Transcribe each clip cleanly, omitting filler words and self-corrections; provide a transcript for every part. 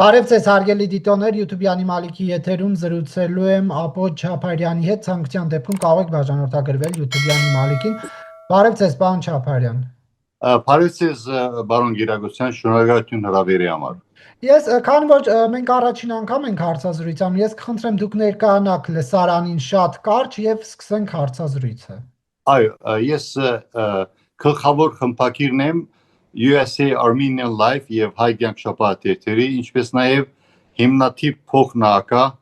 Բարև ձեզ հարգելի դիտողներ, YouTube-յանի Մալիքի եթերում զրուցելու եմ Ապոջ Չապարյանի հետ, ցանկության դեպքում կարող եք բաժանորդագրվել YouTube-յանի Մալիքին։ Բարև ձեզ, պարոն Չապարյան։ Բարև ձեզ, բարոն Գիրագոսյան, շնորհակալություն հրավերի համար։ Ես քանի որ մենք առաջին անգամ ենք հարցազրույցում, ես կխնդրեմ դուք ներկայանաք լսարանին շատ կարճ եւ սկսենք հարցազրույցը։ Այո, ես գլխավոր խմբակիրն եմ USA Armenian Life եւ Հայ կյանք շաբաթ եթերի, ինչպես նաեւ հիմնադիր փոխնահատակ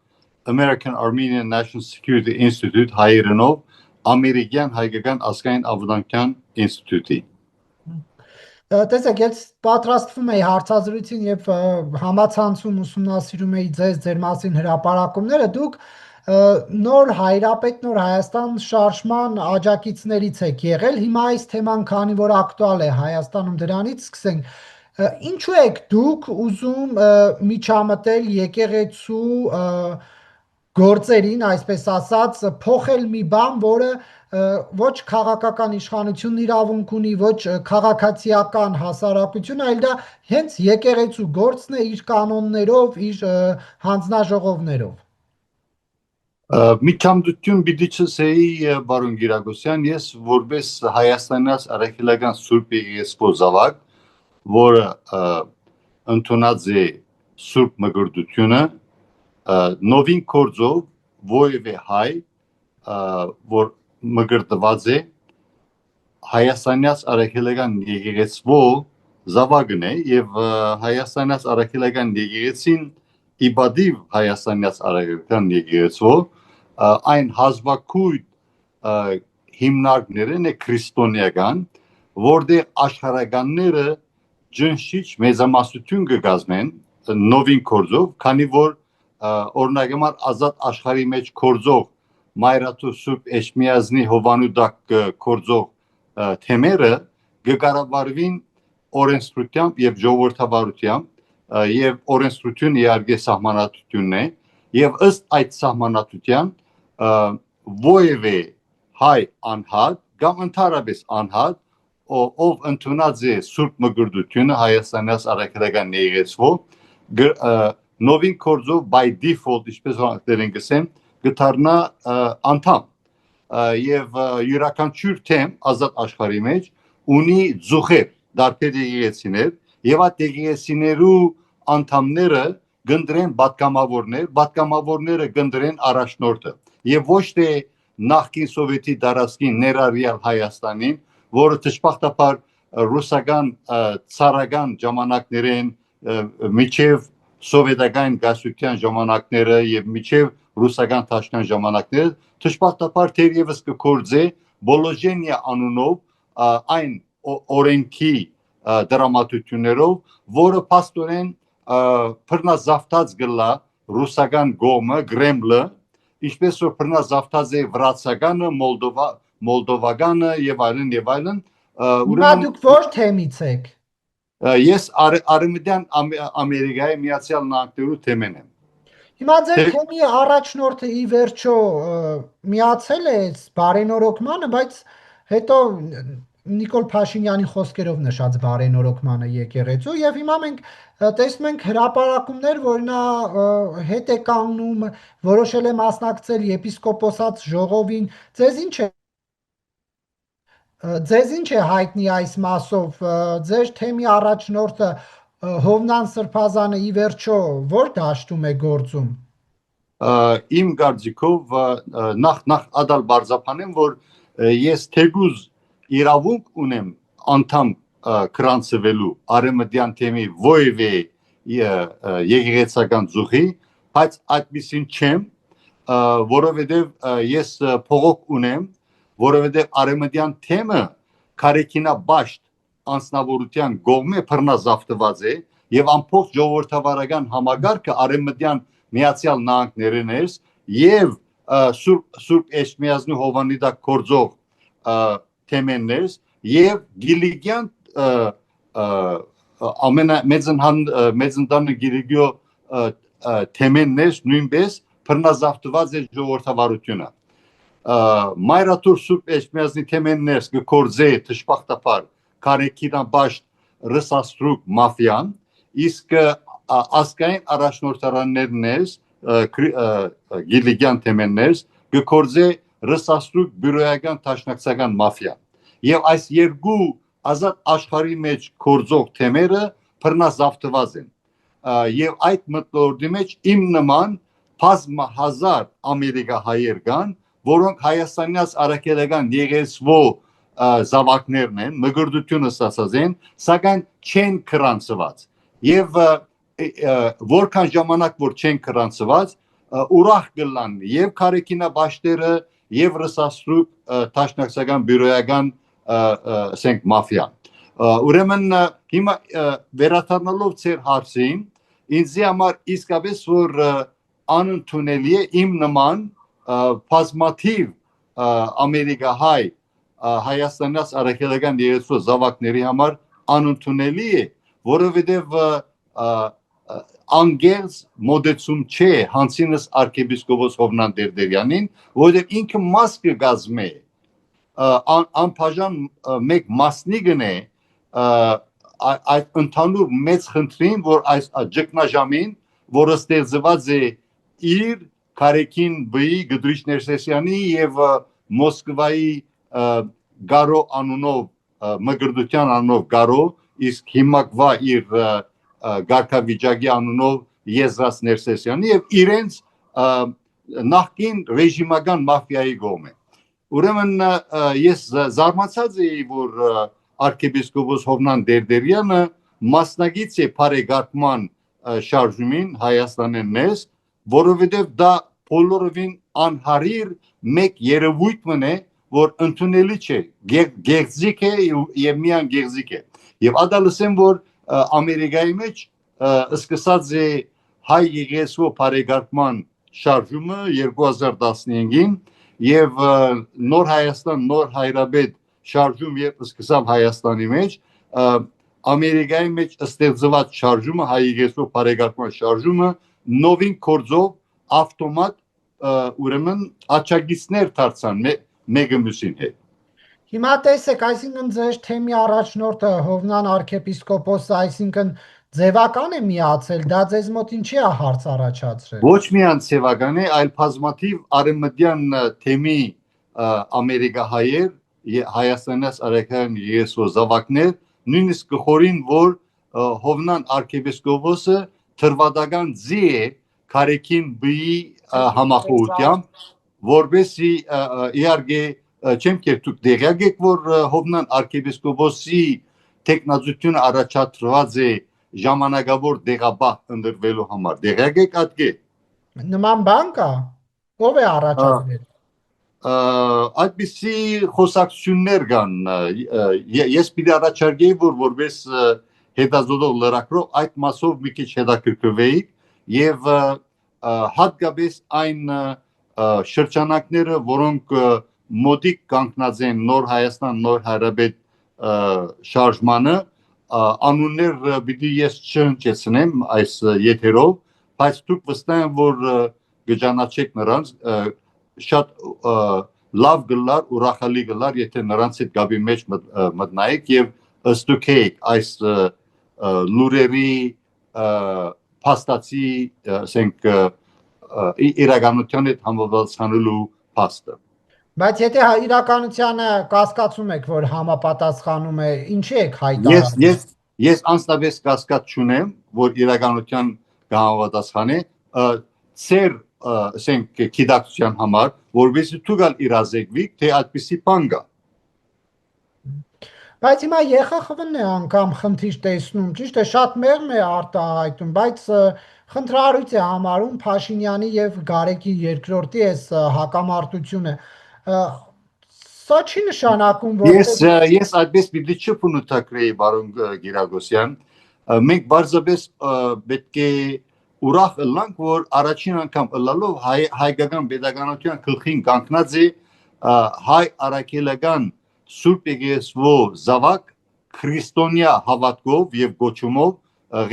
American Armenian National Security Institute հայերենով ամերիկյան հայկական ազգային ավանդական ինստիտուտի։ Տեսեք, ես պատրաստվում էի հարցազրույցին եւ համացանցում ուսումնասիրում էի ձեր մասին հրապարակումները, դուք նոր հայրապետ, նոր Հայաստան շարժման աջակիցներից եք եղել, հիմա այս թեման քանի որ ակտուալ է Հայաստանում, դրանից սկսենք, ինչու եք դուք ուզում միջամտել եկեղեցու գործերին, այսպես ասած, փոխել մի բան, որը ոչ քաղաքական իշխանությունն իրավունք ունի, ոչ քաղաքացիական հասարակություն, այլ դա հենց եկեղեցու գործն է իր կանոններով, իր հանձնաժողովներով։ Միջամտություն պիտի չսեի, բարոն Գիրագոսյան, ես որպես Հայաստանյաց առաքելական Սուրբ Եկեղեցու զավակ, որը ընդունած է Սուրբ Մկրտությունը, նովին կորձով որևէ հայ, որ մկրտված է Հայաստանյաց առաքելական եկեղեցու զավակն է եւ Հայաստանյաց առաքելական եկեղեցին իբադիվ Հայաստանյաց առաքելական եկեղեցու այն հազվագյուտ հիմնարկներն է քրիստոնեական, որտեղ աշխարհականները ջնշիչ մեծամասնություն կգազմեն նովին կորձով, քանի որ օրինակ համար ազատ աշխարհի մեջ կորձող Մայրաթու Սուրբ Էջմիածնի Հովանուդակ կորձող թեմերը կկառավարվին օրենսդրությամբ եւ ժողովրդավարությամբ եւ օրենսդրությունը իհարկե սահմանադրությունն է եւ ըստ այդ սահմանադրության որևէ հայ անհատ կամ ընդհանրապես անհատ ով ընդունած է Սուրբ Մկրտությունը Հայաստանյաց առաքելական եկեղեցու նովին կորձով by default, ինչպես որ ենք ասեմ, գտարնա անդամ եւ յուրաքանչյուր թեմ ազատ աշխարհի մեջ ունի զուգեր դարբեր եկեղեցիներ եւ այդ եկեղեցիներու անդամները գնդրեն պատգամավորները գնդրեն առաջնորդը եւ ոչ թե նախկին սովետի տարածքին ներառյալ Հայաստանին, որը դժբախտաբար ռուսական ցարական ժամանակներեն միջև սովետական գասության ժամանակները եւ միջև ռուսական թաշկան ժամանակները դժբախտաբար թերևս կկործե Բոլոժենիա անունով այն օրենքի դրամատություններով, որը փաստորեն բռնազավթած գլա ռուսական գոմը գրեմլը, ինչպես որ բռնազավթած է վրացականը, մոլդովականը եւ այլն, Հիմա դուք որ թեմից եք։ Ես Արևմտյան Ամերիկայի Միացյալ Նահանգներու թեմեն եմ։ Հիմա ձեր թեմի առաջնորդը ի վերջո միացել է բարենորոգմանը, բայց հետո Նիկոլ Փաշինյանի խոսքերով նշած բարենորոգմանը եկեղեցու եւ հիմա մենք տեսնում ենք հրապարակումներ, որ նա հետ է կանգնում, որոշել է մասնակցել եպիսկոպոսած ժողովին։ Ձեզ ինչ է հայտնի այս մասով, ձեր թեմի առաջնորդը Հովնան Սրբազանը ի վերջո որ դաշտում է գործում։ Իմ կարծիքով նախ ադալ բարձապանեմ, որ ես թեկուզ իրավունք ունեմ անդամ գրանցվելու արևմտյան թեմի որևէ եկեղեցական զուգի, բայց այդպիսին չեմ, որովհետև ես փողոք ունեմ, որովհետև արևմտյան թեմը քարեքինաբաշտ անձնավորության կողմէ բռնազավթված է եւ ամբողջ ժողովրդավարական համագարկը արևմտյան Միացյալ Նահանգներն է եւ Սուրբ Էջմիածնի Հովանուդակ կորձող թեմաններ եւ Գիլիգյան ամենամեծնդանը Գիլիգիո թեմաններ նույնպես բռնազավթված է ժողովրդավարությունը։ Մայրաթուր Սուրբ Էջմիածնի թեմաններ կկործե դժբախտաբար քարեքինաբաշտ ռսաստրուկ մաֆիան, իսկ ասկային առաջնորդարաններն ես գիլիգյան թեմաններս գործե ռսաստրուկ բյուրոյական տաշնակցական մաֆիա եւ այս երկու ազատ աշխարհի մեջ գործող թեմերը բռնազավթված են եւ այդ մտորդի մեջ իմ նման բազմահազար ամերիկահայեր կան որոնք հայաստանյաց արաքելական եղեսվո զավակներն են մգրդությունը ասած են սակայն չեն կրանցված եւ որքան ժամանակ որ չեն կրանցված ուրախ կլան եւ քարեկինաբաշտերը եւ ռսաստրուկ տաշնակցական բյուրոյական ասենք մաֆիան ուրեմն հիմա վերադառնալով ծեր հարցին ինձ համար իսկապես որ անընդունելի է իմ նման բազմաթիվ ամերիկահայ հայաստանյաց արաքելական եղեցու զավակների համար անընդունելի է որովհետև անգերց մոդեցում չէ հանցինս արքեպիսկոպոս Հովնան Տերտերյանին որովհետև ինքը մաս կգազմե անբաժան մեկ մասնիկն է այդ ընդհանուր մեծ խնդրին որ այս ճգնաժամին որը ստեղծված է իր Քարեկին բի Գդրիչ Ներսեսյանի եւ Մոսկվայի Գարո անունով մգրդության անունով Գարո իսկ հիմակվա իր գարքավիճակի անունով Եզրաս Ներսեսյանի եւ իրենց նախկին ռեժիմական մաֆիայի կողմը ուրեմն ես զարմացած էի որ արքեպիսկոպոս Հովնան Տերտերյանը մասնագիծ է բարեգործման շարժումին Հայաստանեն մեզ որովհետև դա բոլորովին անհարիր մեկ երևույթ մնե որ ընդունելի չէ գեղձիկ է եւ միան գեղձիկ է եւ ադալսեմ որ ամերիկայի մեջ սկսած է հայ եղեսու բարեգործման շարժումը 2015-ին եւ նոր Հայաստան նոր հայրաբեդ շարժում եւ սկսավ Հայաստանի մեջ ամերիկայի մեջ ստեղծված շարժումը հայ եղեսու բարեգործման շարժումը նովին կորձով ավտոմատ ուրեմն աչագիցներ դարձան մեկը մյուսին հետ հիմա տեսեք այսինքն ձեր թեմի առաջնորդը Հովնան arczepiskopos այսինքն ձևական է միացել դա ձեզ մոտ ինչի է հարց առաջացրել ոչ միայն ձևական է այլ բազմաթիվ արևմտյան թեմի ամերիկահայեր հայաստանյաց արաքելական եղեսու զավակներ նույնիսկ գխորին որ Հովնան arczepiskoposը թրվադական ձի է Քարեկին բի համախոհությամբ որբեսի իհարկե չեմ կերտուկ դեղյակ եք որ Հովնան arczepiskoposի տեխնազությունը առաջադրված է ժամանակավոր դեղաբահ ընդրվելու համար դեղյակ եք ատկե նման բան կա ով է առաջադրել այդպիսի խոսակցություններ կան ես պիտի առաջարկեի որ որպես հետազոտող լրագրող այդ մասով մի քիչ հետաքրքրվեի եւ հատկապես այն շրջանակները որոնք մոդիկ կանգնած են նոր Հայաստան նոր Հայրաբեդ շարժմանը անուններ պիտի ես չհնչեցնեմ այս եթերով բայց դուք վստահ եմ որ գճանաչեք նրանց շատ լավ գլար ուրախալի գլար եթե նրանց հետ գաբի մեջ մտնայեք եւ ըստուքեիք այս լուրերի փաստացի ասենք իրականության հետ համապատասխանելու փաստը բայց եթե իրականությանը կասկածում եք որ համապատասխանում է ինչի եք հայտարարում ես անձնապես կասկած չունեմ որ իրականության կհամապատասխանի ծեր ասենք գիտակցության համար որովհետեւ դուք իրազեկվիք թե այդպիսի բան կա բայց հիմա ԵԽԽՎ-ն է անգամ խնդիր տեսնում ճիշտ է շատ մեղմ է արտահայտում բայց խնդրահարույց է համարում Փաշինյանի եւ Գարեկի երկրորդի այս հակամարտությունը սա չի նշանակում որ ես այդպես պիտի չփնութակրեի բարոն Գիրագոսյան մենք բարձրապես պետք է ուրախ ըլլանք որ առաջին անգամ ըլլալով հայկական pedagogical գլխին կանգնած է հայ արաքելական Սուրբ եկեղեցու զավակ քրիստոնյա հավատքով եւ գոչումով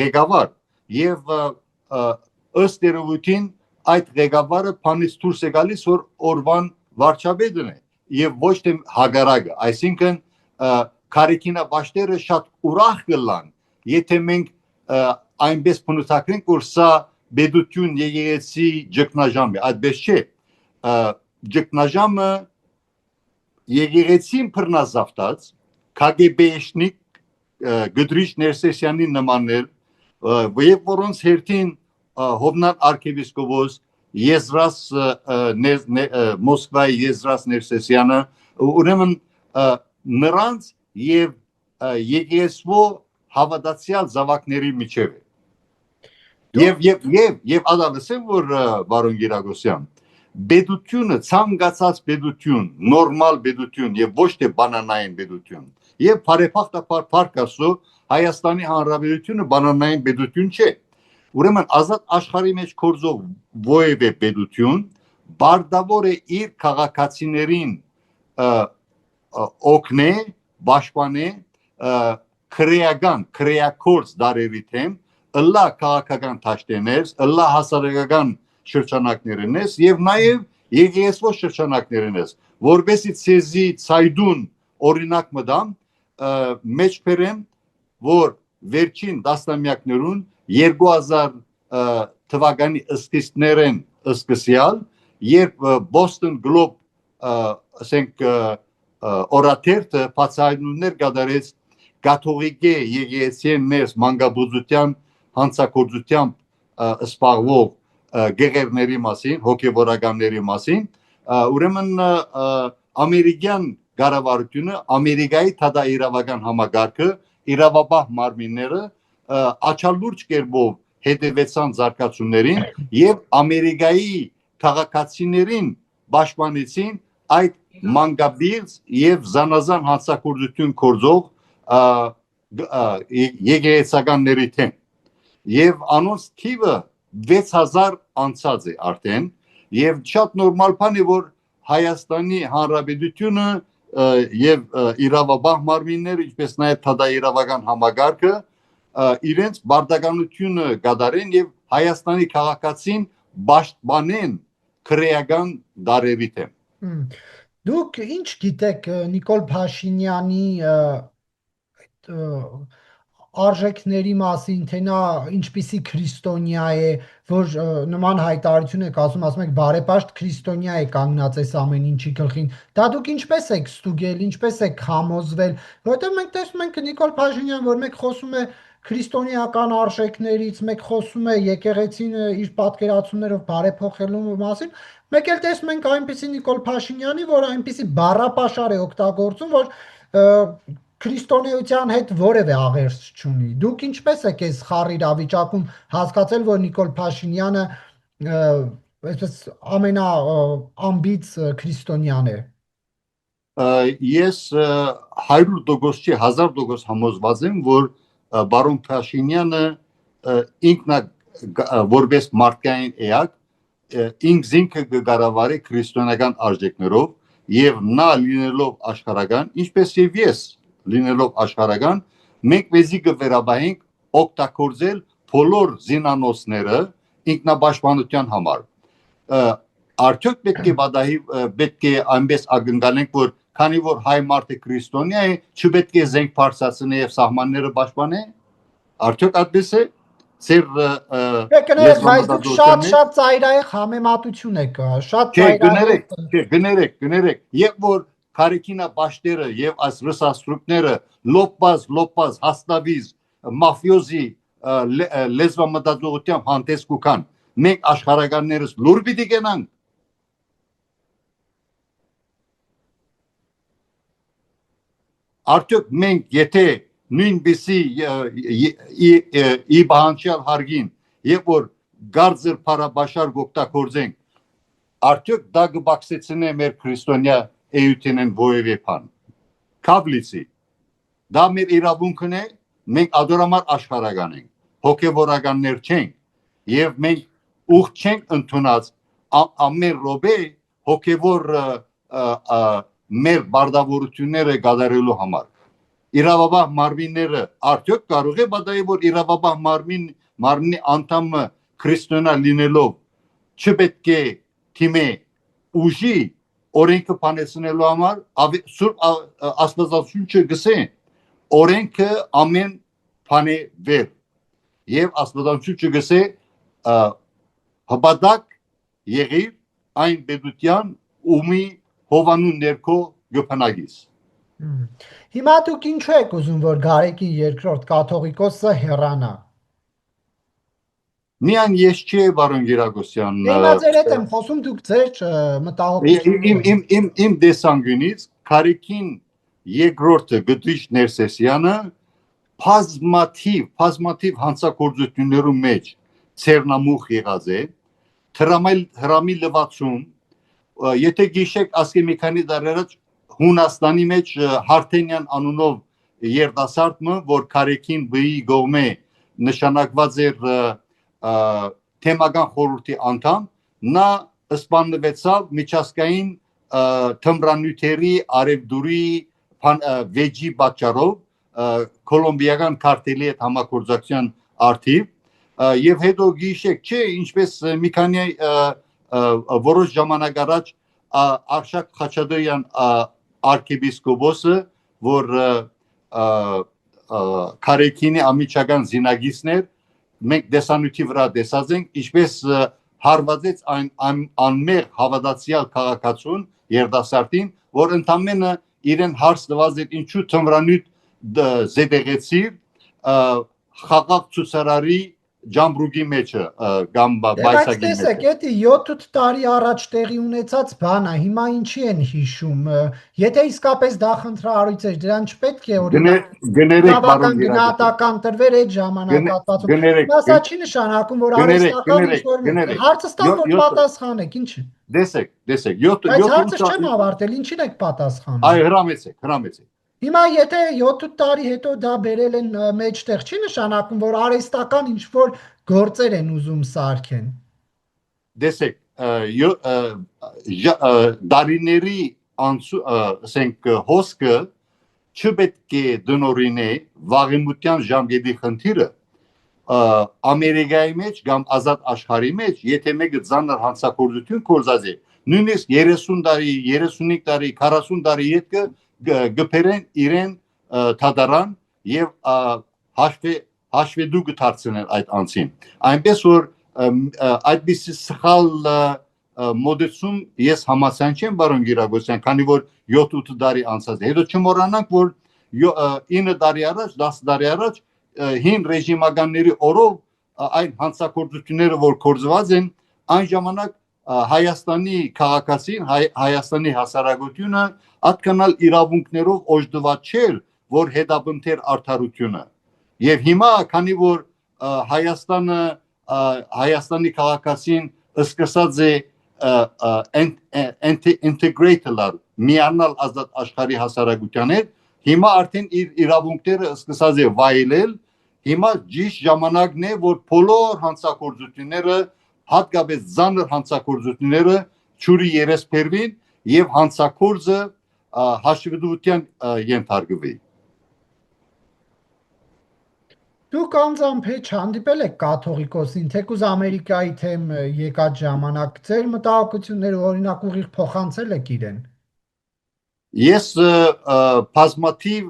ղեկավար եւ ըստ երևույթին այդ ղեկավարը փանից դուրս է գալիս որ օրվան վարչապետն է եւ ոչ թե հագարակը այսինքն քարեկինաբաշտերը շատ ուրախ կլան եթե մենք այնպես փնութակրենք որ սա բեդություն եկեղեցի ճգնաժամ է այդպես չէ ճգնաժամը եկեղեցին բռնազավթած KGB-շնիկ Գդրիչ Ներսեսյանի նմաններ եւ որոնց հերթին Հովնան arczepiskopos Եզրաս Մոսկվայի Եզրաս Ներսեսյանը ուրեմն նրանց եւ եկեղեցու հավատացյալ զավակների միջև եւ ադալսեմ որ բարոն Գիրագոսյան բեդությունը ցանկացած բեդություն նորմալ բեդություն եւ ոչ թե բանանային բեդություն եւ բարեփոխտապար փարկասո Հայաստանի Հանրապետությունը բանանային բեդություն չէ ուրեմն ազատ աշխարհի մեջ կորձող ովևէ բեդություն բարդավոր է իր քաղաքացիներին օգնե պաշտպանե քրեակորձ դարերի թեմ ըլլա քաղաքական թաշտեներս ըլլա հասարակական շրջանակներինես եւ նաեւ եկեղեցու շրջանակներինես որբեսի ցեզի ցայդուն օրինակ մտամ մեջբերեմ որ վերջին դասնամյակներուն 2000 թվականի սկիզբներեն սկսյալ երբ Boston Globe ասենք օրաթերթը բացահայտություններ կատարեց կաթողիկե եկեղեցին ներս մանկաբուծության հանցագործությամբ սպառվող գեղերների մասին հոգևորականների մասին ուրեմն ամերիկյան կառավարությունը ամերիկայի թադաիրավական համագարկը իրավապահ մարմինները աչալուրջ կերպով հետևեցան զարգացումներին եւ ամերիկայի քաղաքացիներին պաշտպանեցին այդ մանկաբիծ եւ զանազան հանցագործություն կորձող եկեղեցականների թեմ եւ անոնց թիվը 6000 անցած է արդեն եւ շատ նորմալ բան է որ Հայաստանի Հանրապետությունը եւ իրավապահ մարմինները ինչպես նաեւ թադաիրավական համագարկը իրենց բարդականությունը կատարեն եւ Հայաստանի քաղաքացին պաշտպանեն քրեական դարերի թեմ Դուք ինչ գիտեք Նիկոլ Փաշինյանի արժեքների մասին, թե նա ինչպիսի քրիստոնյա է, որ նման հայտարարություն եք ասում եք բարեպաշտ քրիստոնյա է կանգնած այս ամեն ինչի գլխին։ Դա դուք ինչպես եք ստուգել, ինչպես եք համոզվել, որովհետև մենք տեսնում ենք Նիկոլ Փաշինյան, որ մեկ խոսում է քրիստոնեական արժեքներից, մեկ խոսում է եկեղեցին իր պատկերացումներով բարեփոխելու մասին, մեկ էլ տեսնում ենք այնպիսի Նիկոլ Փաշինյանի, որ այնպիսի բառապաշար է օգտագործում, որ քրիստոնեության հետ որևէ աղերս չունի։ Դուք ինչպես եք այս խառ իրավիճակում հասկացել, որ Նիկոլ Փաշինյանը այսպես ամենաամբից քրիստոնյան է։ Ես 100% չի 1000% համոզված եմ, որ բարոն Փաշինյանը ինքնա որպես մարդկային էակ ինքը կկառավարի քրիստոնեական արժեքներով եւ նա լինելով աշխարհական, ինչպես եւ ես լինելով աշխարհական, մենք մեզի կվերաբահենք օգտագործել բոլոր զինանոցները ինքնապաշտպանության համար։ Արդյոք պետք է այնպես ակնկալենք, որ քանի որ հայ մարդը քրիստոնյա է, չպետք է զենք բարձրացնի եւ սահմանները պաշտպանի։ Արդյոք այդպես է։ Բայց դուք շատ ծայրահեղ համեմատություն եք, շատ ծայրահեղ։ Գներեք, երբ որ Քարիքինա բաշտերը եւ այս ռուսաստրուկները լոպազ հաստավիզ մաֆիոզի լեզվամտածողությամբ հանդես կուքան, մենք աշխարհականներս լուր պիտի գնանք։ Արդյոք մենք եթե նույնպիսի ի բանջալ հարգին եւ որ գարձր փարաբաշար գոկտակորձենք արդյոք դա կբացեցնե մեր քրիստոնյա էյութենեն ովևէ բան կաբլիցի դա մեր իրավունքն է մենք ադորամար աշխարհական ենք հոգեվորականներ չենք եւ մենք ուղ չենք ընդունած ամեն րոպե հոգեվոր մեր բարդավորությունները կատարելու համար իրավաբան մարմինները արդյոք կարող է բադայի որ իրավաբան մարմինի անդամը քրիստոնյա լինելով չպետք է թիմե ուժի օրենքը բանեցնելու համար սուրբ աստվածաշունչը գսե օրենքը ամեն բանի վեր եւ աստվածություն չգսե հպատակ եղիր այն պետության ումի հովանուն ներքո գփնագիս։ Հիմա դուք ինչու եք ուզում, որ Գարեգին երկրորդ կաթողիկոսը հեռանա։ Միան ես չէ, բարոն Գիրագոսյան։ Հիմա ձեր հետ եմ խոսում, դուք ձեր մտահոգությունները։ Իմ դեսանգունից Գարեգին երկրորդը Գտիչ Ներսեսյանը բազմաթիվ հանցագործություններում մեջ ցերնամուխ եղած է, հրամի լվացում, եթե գիշեք ասկե մի քանի տարի առաջ Հունաստանի մեջ Հարթենյան անունով երդասարտը, որ Գարեգին բի գողմե նշանակված էր թեմական խորհրդի անդամ, նա սպանվեցավ միջազգային թմրանյութերի արևդուրի վեճի պատճառով կոլոմբիական քարտելի հետ համագործակցության արդիվ եւ հետո գիշեք չէ ինչպես մի քանի որոշ ժամանակ առաջ Արշակ Խաչատրյան arczepiskopos, որ Գարեգինի ամիջական զինագիծներ մենք դեսանյութի վրա տեսած ենք, ինչպես հարվածեց այն անմեղ հավատացյալ քաղաքացուն երդասարտին, որ ընդամենը իրեն հարց տված էր ինչու թմրանյութ զետեղեցիր խաղաղ ցուցարարի Ջամբրուգի մեջը կամ բայսագի մեջը։ Տեսեք, դա 7 տարի առաջ տեղի ունեցած բան է, հիմա ինչի են հիշում։ Եթե իսկապես դա խնդրահարույց էր, դրան չպետք է գներեք բարոն գնահատական տրվեր այդ ժամանակահատվածում։ Դա չի նշանակում, որ արհեստական ինչ-որ հարցը ստան որ պատասխանեք, ինչ։ Տեսեք, 7 հարցը չեմ ավարտել, ինչին եք պատասխանում։ Այ հրամեցեք։ Հիմա եթե 7 տարի հետո դա բերել են մեջտեղ, չի նշանակում, որ արհեստական ինչ-որ գործեր են ուզում սարքեն։ Տեսեք, դարիների ասենք հոսքը չպետք է դնորինե վաղեմության ժամկետի խնդիրը Ամերիկայի մեջ կամ ազատ աշխարհի մեջ, եթե մեկը ծանր հանցագործություն կորզած է, նույնիսկ 30 տարի, 35 տարի, 40 տարի հետքը գբերեն իրեն թադարան եւ հաշվետու կդարձնեն այդ անձին։ Այնպես որ այդպիսի սխալ մոդեցում ես համաձայն չեմ բարոն Գիրագոսյան, քանի որ 7-8 տարի անցած է։ Հետո չմոռանանք, որ 9 տարի առաջ, 10 տարի առաջ հին ռեժիմականների օրով այն հանցագործությունները, որ կորզված են, այն ժամանակ Հայաստանի քաղաքացին, Հայաստանի հասարակությունը ատկանալ իրավունքներով օժտված չէր, որ հետապնդեր արդարությունը։ Եւ հիմա, քանի որ Հայաստանի քաղաքացին սկսած է ինտեգրեյտել միանալ ազատ աշխարհի հասարակության հետ, հիմա արդեն իր իրավունքները սկսած է վայելել, հիմա ճիշտ ժամանակն է, որ բոլոր հանցագործությունները, հատկապես ծանր հանցագործությունները ճուրի երեսփերվին եւ հանցագործը հաշվետվության ենթարկվի։ Դուք անձամբ հետ հանդիպել եք կաթողիկոսին, թեկուզ Ամերիկայի թեմ եկած ժամանակ, ձեր մտահոգությունները օրինակ ուղիղ փոխանցել եք իրեն։ Ես բազմաթիվ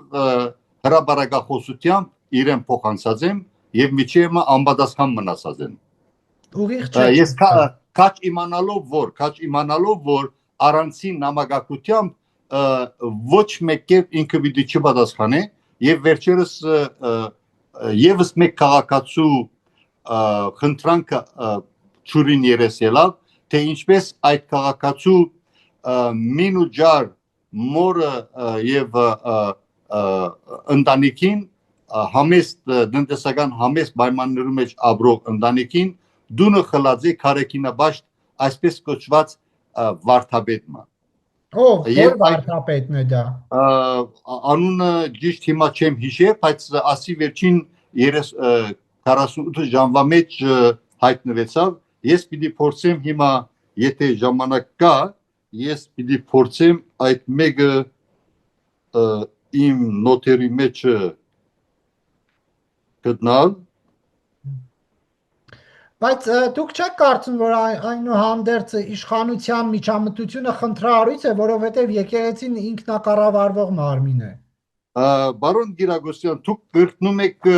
հրապարակախոսությամբ իրեն փոխանցած եմ եւ միջևը անպատասխան մնացած եմ։ Ուղիղ չէ։ Ես քաչ իմանալով որ առանցին նամակակությամբ ոչ մեկ ինքը պիտի չպատասխանե եւ վերջերս եւս մեկ քաղաքացու խնդրանքը ճուրին երես ելավ, թե ինչպես այդ քաղաքացու մինուջար մորը եւ ընտանիքին համեստ տնտեսական համեստ պայմաններում մեջ ապրող ընտանիքին դունը խլած է Գարեգինաբաշտ այսպես կոչված վարդապետը։ Ով վարդապետն է դա։ Անունը ճիշտ հիմա չեմ հիշել, բայց ասի վերջին 48 ժամվա մեջ հայտնվեցավ։ Ես պիտի փորձեմ հիմա, եթե ժամանակ կա, ես պիտի փորձեմ այդ մեկը իմ նոթերի մեջ գտնալ։ Բայց դուք չեք կարծում, որ այնուհանդերձ իշխանության միջամտությունը խնդրահարույց է, որովհետև եկեղեցին ինքնակառավարվող մարմին է։ Բարոն Գիրագոսյան, դուք կրկնում եք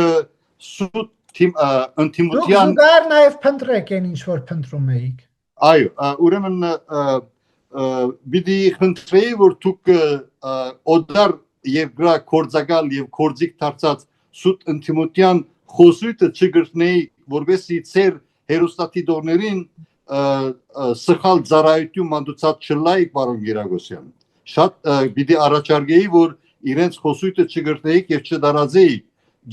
սուտ ընդդիմության Զուգահեռ նաև փնտրեք այն ինչ որ փնտրում էիք։ Այո, ուրեմն բիդի խնդրեի որ դուք օդար երկրա կորձակալ եւ կորձիկ դարձած սուտ ընդդիմության խոսույթը չգրտնեի որովհետեւ ծեր հերոստատիդորներին սխալ ծառայություն մանդուցած չլայք պարոն Գիրագոսյան շատ պիտի առաջարկեի որ իրենց խոսույթը չգրտնեիք եւ չդարածեիք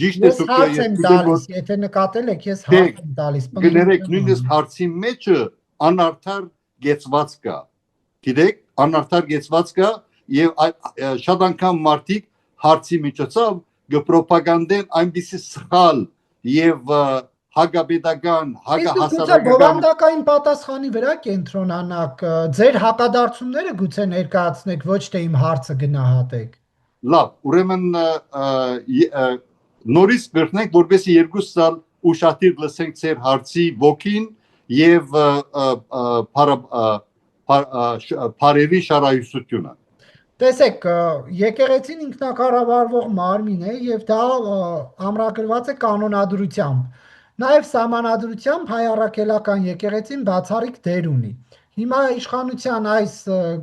ճիշտ է Ես հարց եմ տալիս, եթե նկատել եք, ես հարց եմ տալիս։ Գներեք նույնիսկ հարցի մեջը անարդար գեցված կա։ Գիտեք, անարդար գեցված կա եւ շատ անգամ մարդիկ հարցի միջոցով գպրոպագանդեն այնպիսի սխալ եւ հագաբեդական, հագահասարական բովանդակային պատասխանի վրա կենտրոնանաք, ձեր հակադարձումները գուցե ներկայացնեք, ոչ թե իմ հարցը գնահատեք։ Լավ, ուրեմն նորից գրտնենք, որպեսզի 2 սալ ուշադիր լսենք ձեր հարցի ոգին եւ բարերի շարայուսությունը։ Տեսեք, եկեղեցին ինքնակառավարվող մարմին է եւ դա ամրագրված է կանոնադրությամբ։ Նաեւ սահմանադրությամբ հայ առաքելական եկեղեցին բացառիկ դեր ունի։ Հիմա իշխանության այս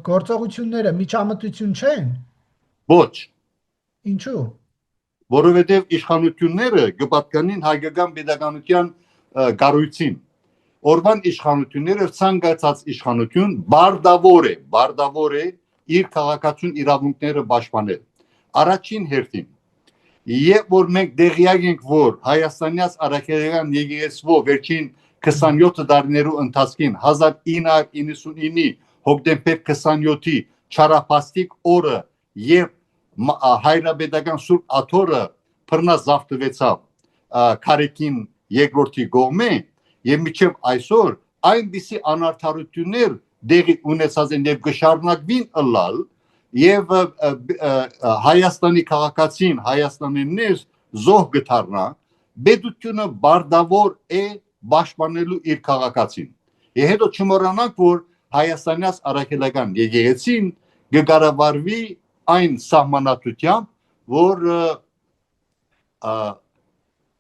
գործողությունները միջամտություն չեն։ Ոչ։ Ինչու՞։ Որովհետեւ իշխանությունները կպատկանին հայկական pedagogian գարույցին։ Օրվան իշխանությունները ցանկացած իշխանություն բարդավոր է իր քաղաքացուն իրավունքները պաշտպանել։ Առաջին հերթին երբ որ մենք դեղյակ ենք որ Հայաստանյաց առաքելական եկեղեցու վերջին 27 տարիներու ընթացքին 1999-ի հոկտեմբեր 27-ի չարապաստիկ օրը երբ հայրապետական Սուրբ Աթոռը բռնազավթվեցավ Քարեկին երկրորդի կողմէ եւ միջև այսօր այնպիսի անարդարություններ դեղի ունեցած են եւ կշարունակվին ըլլալ եւ Հայաստանի քաղաքացին Հայաստանիններ զոհ գթարնա բեդությունը բարդավոր է պաշտպանելու իր քաղաքացին եւ հետո չմոռանանք որ Հայաստանյաց առաքելական եկեղեցին կկառավարվի այն սահմանատությամբ որ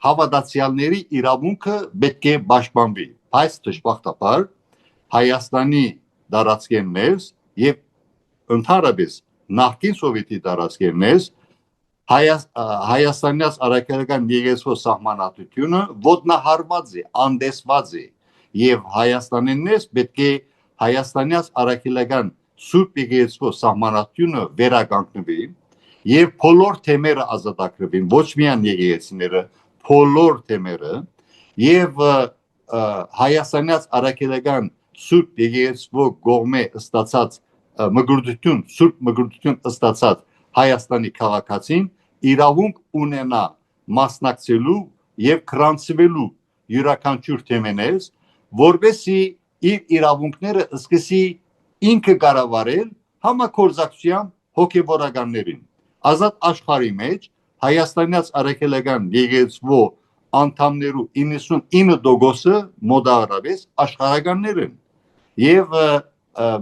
հավատացյալների իրավունքը պետք է պաշտպանվի բայց դժբախտաբար Հայաստանի դարածքներս եւ ընդհանրապես նախկին սովետի դարածքներս Հայաստանյաց առաքելական եկեղեցու սահմանատությունը ոտնահարված է, անդեսված է եւ Հայաստանիններս պետք է Հայաստանյաց առաքելական Սուրբ եկեղեցու սահմանատությունը վերականգնվի եւ բոլոր թեմերը ազատագրվին, ոչ միայն եկեղեցիները, բոլոր թեմերը եւ Հայաստանյաց առաքելական Սուրբ եկեղեցու կողմէ ստացած մգրդություն, Սուրբ մգրդություն ստացած Հայաստանի քաղաքացին իրավունք ունենա մասնակցելու եւ գրանցվելու յուրաքանչյուր թեմաներս, որովհետեւ իր իրավունքները սկսի ինքը կառավարել համակորձակցությամբ հոգեվորականներին։ Ազատ աշխարհի մեջ Հայաստանյաց առաքելական եկեղեցու անդամներու 99%-ը մոդարավես աշխարհականներ են եւ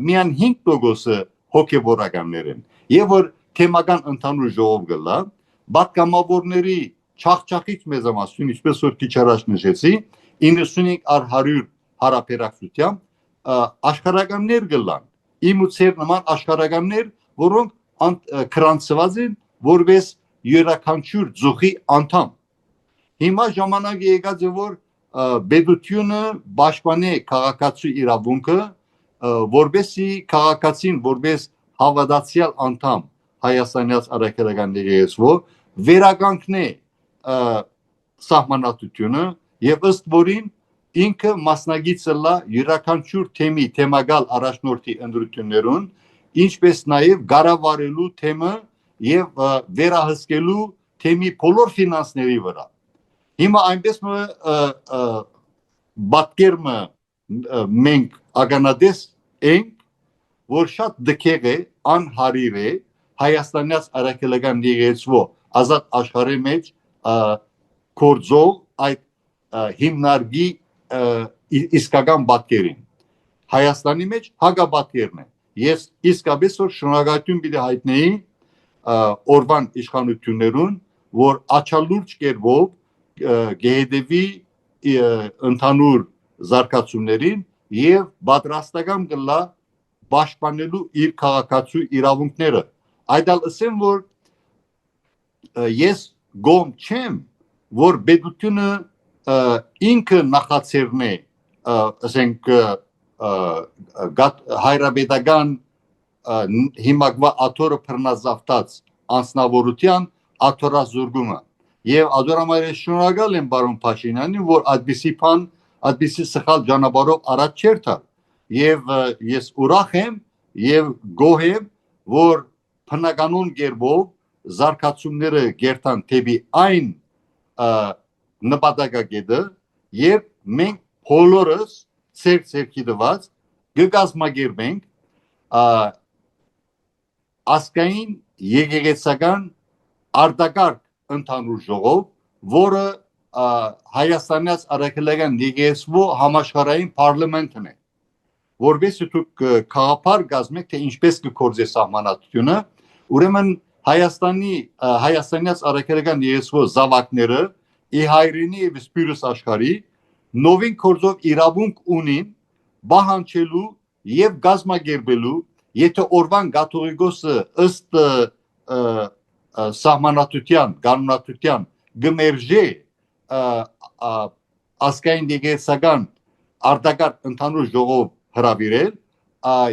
միան 5%-ը հոգեվորականներ են։ Եվ որ թեմական ընդհանուր ժողով գլա, պատգամավորների չախչախիչ մեծամասնություն, ինչպես որ քիչ առաջ նշեցի, 95/100 հարաբերակցությամբ աշխարհականներ գլան։ Իմ ու ծեր նման աշխարհականներ, որոնք գրանցված են որպես յուրաքանչյուր ծուխի անդամ։ Հիմա ժամանակը եկած է որ պետությունը պաշտպանի քաղաքացու իրավունքը, որպեսզի քաղաքացին որպես հավատացյալ անդամ Հայաստանյաց առաքելական եկեղեցու վերականգնի սահմանատությունը եւ ըստ որին ինքը մասնագիծ լա յուրաքանչյուր թեմի թեմագալ առաջնորդի ընդրություններուն, ինչպես նաեւ կառավարելու թեմը եւ վերահսկելու թեմի բոլոր ֆինանսների վրա։ Հիմա այնպես բատկերմը մենք ագանադես ենք, որ շատ դքեղ է, անհարիր է Հայաստանյաց առաքելական եկեղեցու ազատ աշխարհի մեջ կորձող այդ հիմնարկի իսկական բատկերին։ Հայաստանի մեջ հագաբատկերն է։ Ես իսկապես որ շնորհակալություն պիտի հայտնեի օրվան իշխանություններուն, որ աչալուրջ կերպով գեհդեվի ընդհանուր զարգացումներին եւ պատրաստական կլա պաշտպանելու իր քաղաքացու իրավունքները այդալ ասեմ որ ես գոմ չեմ որ պետությունը ինքը նախաձեռնե ասենք հայրապետական հիմակվա աթորը բռնազավթած անձնավորության աթորազուրգումը եւ ադորամայր շնորհակալ եմ բարոն Փաշինյանին որ այդպիսի սխալ ճանապարհով առաջ չէր տալ եւ ես ուրախ եմ եւ գոհ եմ որ բնականon կերպով զարգացումները գերտան թեպի այն նպատակակետը երբ մենք բոլորս ցերքի դված գկազմակերպենք ասկային եկեղեցական արտակարգ ընդհանուր ժողով որը Հայաստանից արաքելական եկեղեցու համաշխարհային պարլամենտն է որովհետեւ դուք քաղաքապար գազմեք թե ինչպես կկործե սահմանադրությունը ուրեմն Հայաստանից արաքելական եկեղեցու զավակները ի հայրենի եւ սպիրս աշխարհի նովին կորձով իրավունք ունին բահանջելու եւ գազմագերբելու եթե օրվան կաթողիկոսը ըստ սահմանադրության կանոնադրության գմերժե ասկային եկեղեցական արտակարգ ընդհանուր ժողով հրավիրել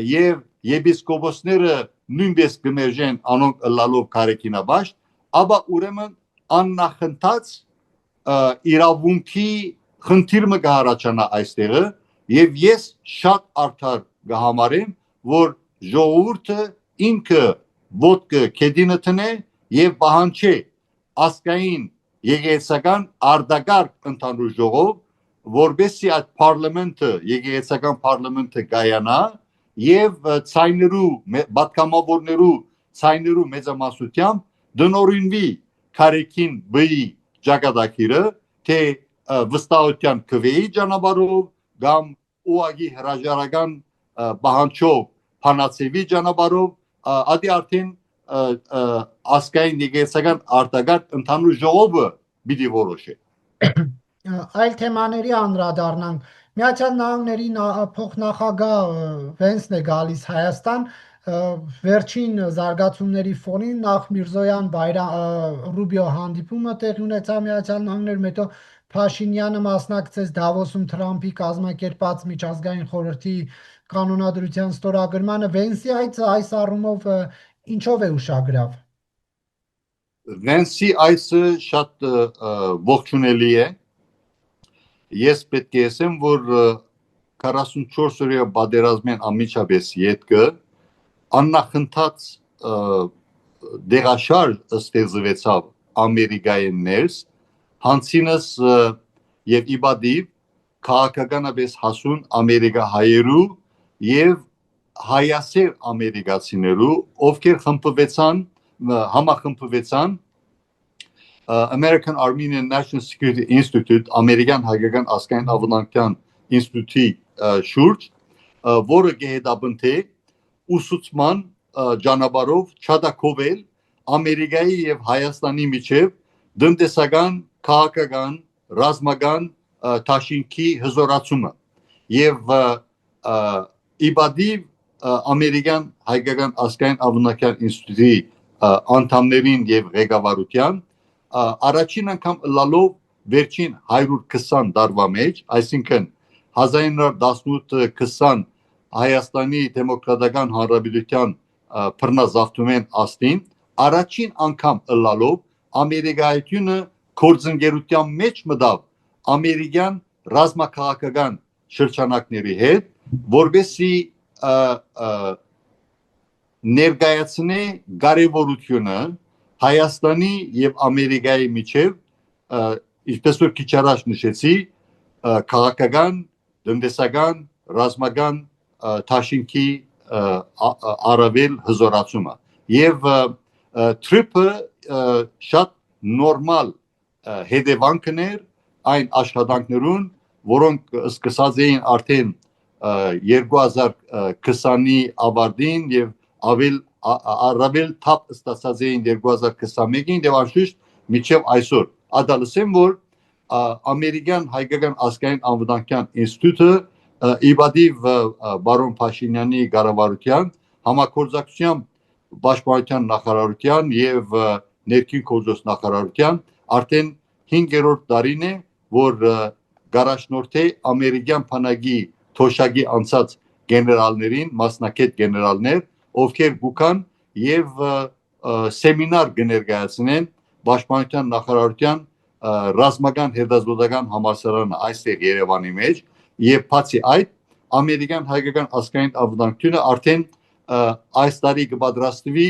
եւ եպիսկոպոսները նույնպես գմերժեն անոնք լալով կարեկինաբաշտ ապա ուրեմն աննախընթաց իրավունքի խնդիրը կհառաջանա այստեղը եւ ես շատ արդար կհամարեմ որ ժողովուրդը ինքը ոտքը քեդինը տնե եւ պահանջի ասկային եկեղեցական արտակարգ ընդհանուր ժողով որբեսի այդ պարլամենտը եկեղեցական պարլամենտը կայանա եւ ցայներու պատգամավորներու ցայներու մեծամասնությամբ դնորինվի քարեկին բի ճակատագիրը թե վստահության քվեի ճանապարհով կամ ուղագի հրաժարական պահանջով փանացեվի ճանապարհով ադի արդեն ասկային եկեղեցական արտակարգ ընդհանուր ժողովը պիտի որոշի այլ թեմաների անդրադառնանք Միացյալ Նահանգների փոխնախագահ Վենսն է գալիս Հայաստան վերջին զարգացումների ֆոնին նախ Միրզոյան Ռուբիո հանդիպումը տեղի ունեցավ Միացյալ Նահանգներում հետո Փաշինյանը մասնակցեց Դավոսում Թրամփի կազմակերպած միջազգային խորհրդի կանոնադրության ստորագրմանը Վենսի այս առումով ինչով է ուշագրավ Վենսի այսը շատ ողջունելի է ես պետք է ասեմ որ 44 օրյա պատերազմեն անմիջապես ետքը աննախընթաց դեղաշար ստեղծվեցավ Ամերիկայի ներս հանցինս եւ իբադիվ քաղաքականապես հասուն ամերիկահայերու եւ հայասեր ամերիկացիներու ովքեր խմբվեցան համախմբվեցան American Armenian National Security Institute ամերիկյան հայկական ազգային ավանդական ինստիտուտի շուրջ որը գեհդաբնթե ուսուցման ճանապարհով չադակովել Ամերիկայի եւ Հայաստանի միջև դնդեսական քաղաքական ռազմական տաշինքի հզորացումը եւ իբադիվ ամերիկյան հայկական ազգային ավանդական ինստիտուտի անդամներին եւ ղեկավարության առաջին անգամ լալով վերջին 120 տարվա մեջ այսինքն 1918-20 Հայաստանի դեմոկրատական հանրապետության բռնազավթումեն աստին առաջին անգամ լալով ամերիկայությունը կորձընկերության մեջ մտավ ամերիկյան ռազմաքաղաքական շրջանակների հետ որբեսի ներկայացնե կարևորությունը Հայաստանի եւ Ամերիկայի միջև ինչպես որ քիչ առաջ նշեցի քաղաքական, տնտեսական, ռազմական տաշինքի առավել հզորացումը եւ թրիպը շատ նորմալ հետևանքներ այն աշխատանքներուն որոնք սկսած էին արդեն 2020-ի ավարտին եւ առավել թափ ստացած էին 2021-ին եւ անշուշտ մինչեւ այսօր ադալսեմ որ ամերիկյան հայկական ազգային անվտանգության ինստիտուտը իբադիվ բարոն Փաշինյանի կառավարության համագործակցությամբ Պաշտպանության նախարարության եւ ներքին գործոս նախարարության արդեն 5-րդ տարին է որ գարաշնորթե ամերիկյան բանակի թոշակի անցած գեներալներին մասնակետ գեներալներ ովքեր գուքան եւ սեմինար կներկայացնեն Պաշտպանության նախարարության ռազմական հետազոտական համալսարանը այստեղ Երևանի մեջ եւ բացի այդ ամերիկյան հայկական ազգային անվտանգությունը արդեն այս տարի կպատրաստվի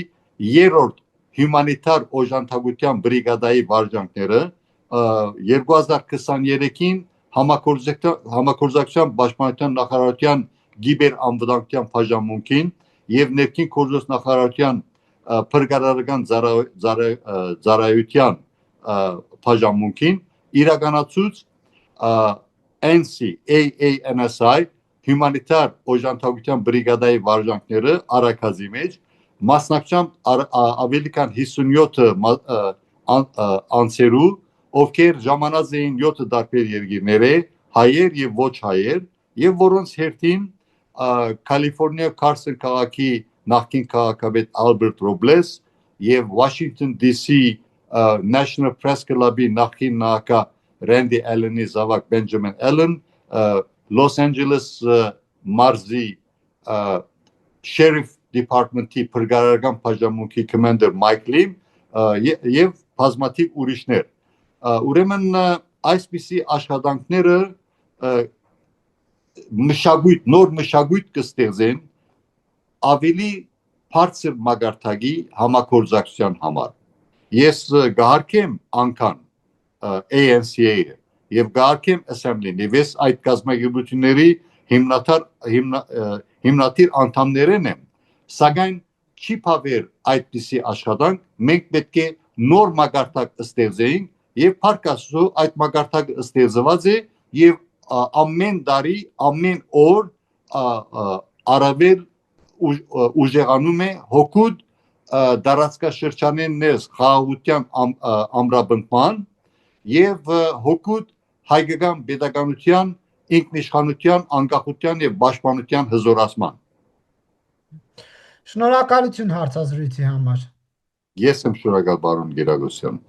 երրորդ հումանիտար օժանդակության բրիգադայի վարժանքները 2023-ին համագործակցությամբ Պաշտպանության նախարարության գիբեր անվտանգության բաժանմունքին եւ ներքին գործոս նախարարության փրկարարական ծառայության բաժանմունքին իրականացուց NCAANSI հումանիտար օժանդակության բրիգադայի վարժանքները Արաքազի մեջ մասնակցությամբ ավելի քան 57 անձերու ովքեր ժամանած էին 7 տարբեր երկիրների հայեր եւ ոչ հայեր եւ որոնց հերթին Կալիֆոռնիա Քարսոն քաղաքի նախկին քաղաքապետ Ալբերտ Ռոբլես եւ Washington DC National Press Club-ի նախկին նախագահ Ռենդի Ալենի զավակ Բենջամին Ալեն Los Angeles մարզի Sheriff Department-ի փրկարարական բաժանմունքի commander Mike Lim եւ բազմաթիվ ուրիշներ ուրեմն այսպիսի աշխատանքները նոր մշակույթ կստեղծեն ավելի բարձր մագարտակի համագործակցության համար ես գահարկեմ անգամ ANCA-ը եւ գահարկեմ Assembly-ն եւ ես այդ կազմակերպությունների հիմնադիր անդամներն եմ սակայն չի բավեր այդպիսի աշխատանք մենք պետք է նոր մագարտակ ստեղծենք եւ փառքաստու այդ մագարտակը ստեղծված է եւ ամեն տարի ամեն օր արաբել ուժեղանում է հոգուտ դարածքաշրջանին ներս խաղաղության ամրապնդման եւ հոգուտ հայկական պետականության ինքնիշխանության անկախության եւ պաշտպանության հզորացման Շնորհակալություն հարցազրույցի համար Ես եմ շնորհակալ պարոն Գերագոսյան